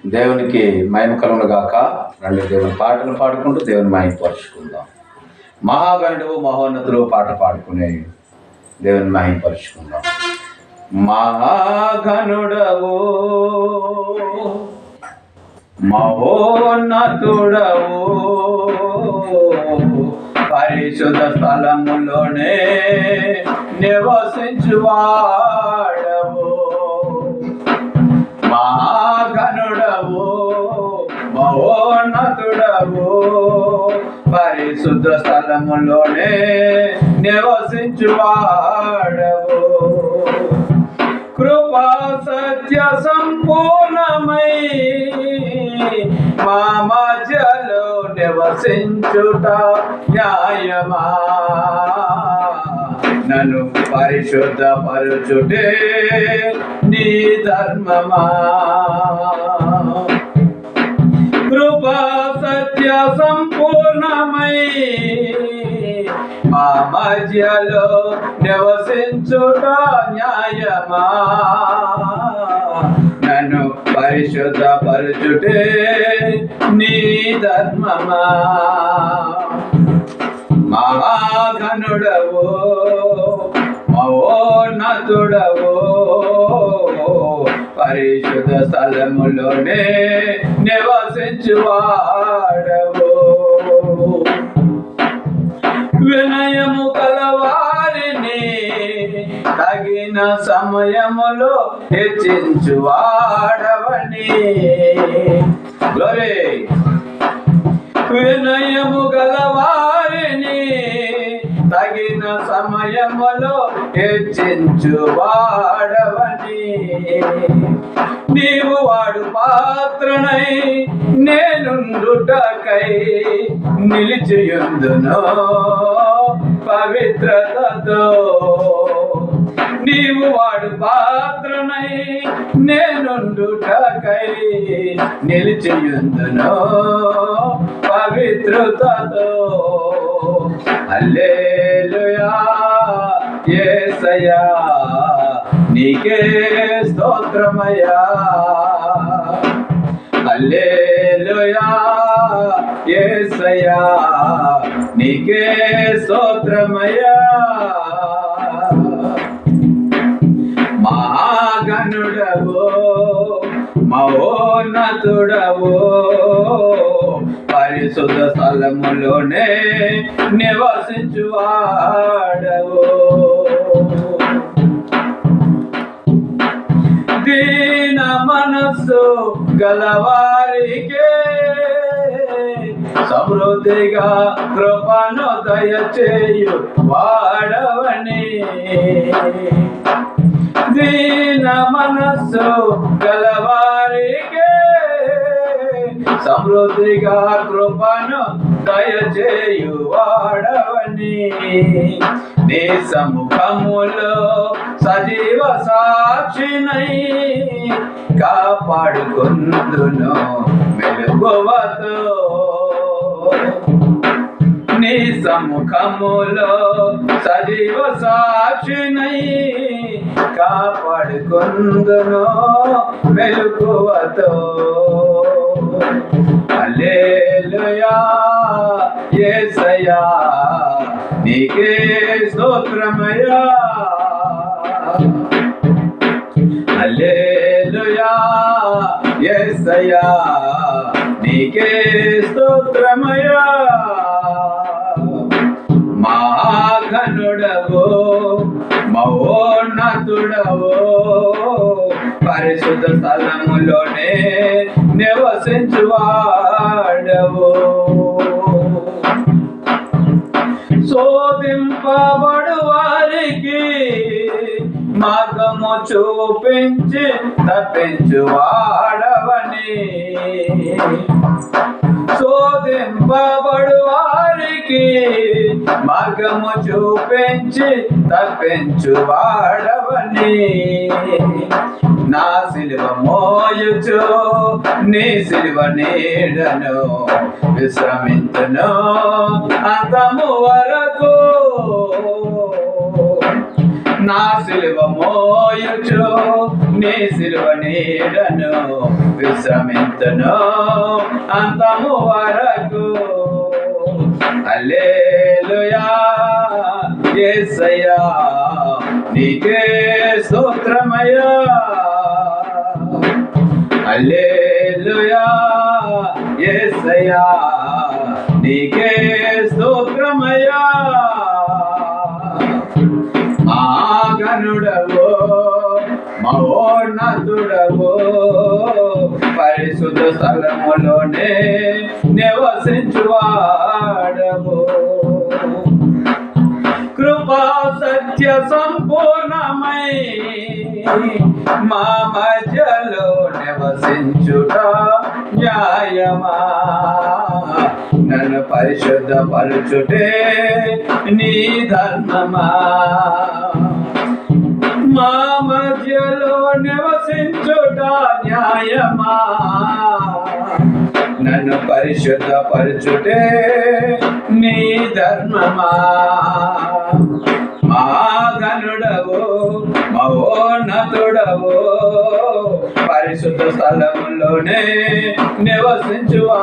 దేవునికి మహిమ కలుగును గాక. రెండు దేవుని పాటలు పాడుకుంటూ దేవుని మహిమపరుచుకుందాం. మహాగణుడు మహోన్నతులు పాట పాడుకునే దేవుని మహిమపరుచుకుందాం. మహాగణుడవు మహోన్నతుడవు పరిశుద్ధ స్థలములోనే నివసించువాడవు. మహాగణుడవు మహోన్నతుడవు పరిశుద్ధ స్థలములోనే నివసించువాడవు. కృపా సత్య సంపూర్ణమై మా మధ్యలో నివసించుట న్యాయమా? నన్ను పరిశుద్ధ పరుచుటే నీ ధర్మమా? కృపా సత్య సంపూర్ణమై మా మధ్యలో నివసించుట న్యాయమా? నన్ను పరిశుద్ధ పరుచుటే నీ ధర్మమా? మహాగణుడవు మహోన్నతుడవు పరిశుద్ధ స్థలములోనే నివసించువాడవు. వినయము కలవారిని తగిన సమయములో హెచ్చించువాడవని. గ్లోరీ. వినయము గలవారిని తగిన సమయములో హెచ్చించువాడవని. నీవు వాడు పాత్రనై నేనుండుటకై నిలిచియుందును పవిత్రతతో. నీవు వాడు పాత్రనై నేనుండుటకై నిలిచియుందును పవిత్రతతో. హల్లెలూయా యేసయ్యా నీకే స్తోత్రమయ్యా. హల్లెలూయా యేసయ్యా నీకే స్తోత్రమయ్యా. మహాగణుడవు మహోన్నతుడవు పరిశుద్ధ స్థలములోనే నివసించువాడవు. దీన మనస్సు గలవారికే సమృద్ధిగా కృపను దయచేయు వాడవని. దీన మనస్సు గలవారికే సమృద్ధిగా కృపను దయచేయు వాడవని. నీ సముఖములో సజీవ సాక్షినై కాపాడుకుందును మెలకువతో. నీ సముఖములో సజీవ సాక్షినై కాపాడుకుందును మెలకువతో. హల్లెలూయా యేసయ్యా నీకే స్తోత్రమయ్యా. హల్లెలూయా యేసయ్యా నీకే స్తోత్రమయ్యా. మహాగణుడవు మహోన్నతుడవు పరిశుద్ధ స్థలములోనే నివసించువాడవు. శోధింపబడు వారికి మార్గము చూపించి తప్పించువాడవని. శోధింపబడు వారికి మార్గము చూపించి తప్పించువాడవని. నా సిలువ మోయుచు నీ సిలువ నీడను విశ్రమించును అంతము వరకు. నా నా సిలువ మోయుచు నీ సిలువ నీడను విశ్రమింతును అంతము వరకు. హల్లెలూయా యేసయ్యా నీకే స్తోత్రమయ్యా. హల్లెలూయా యేసయ్యా నీకే స్తోత్రమయ్యా. మహాగణుడవో మహోన్నతుడవో పరిశుద్ధ స్థలములోనే నివసించువాడవు. కృపా సత్య సంపూర్ణమై మా మధ్యలో నివసించుట న్యాయమా. నన్ను పరిశుద్ధ పరుచుటే నీ ధర్మమా. మా మధ్యలో నివసించుట న్యాయమా. నన్ను పరిశుద్ధ పరుచుటే నీ ధర్మమా. మహాగణుడవు మహోన్నతుడవు పరిశుద్ధ స్థలములోనే నివసించువాడవు.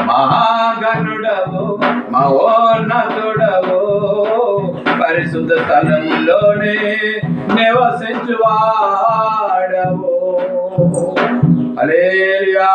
మహాగణుడవు మహోన్నతుడవు పరిశుద్ధ స్థలములోనే నివసించువాడవు. హల్లెలూయా.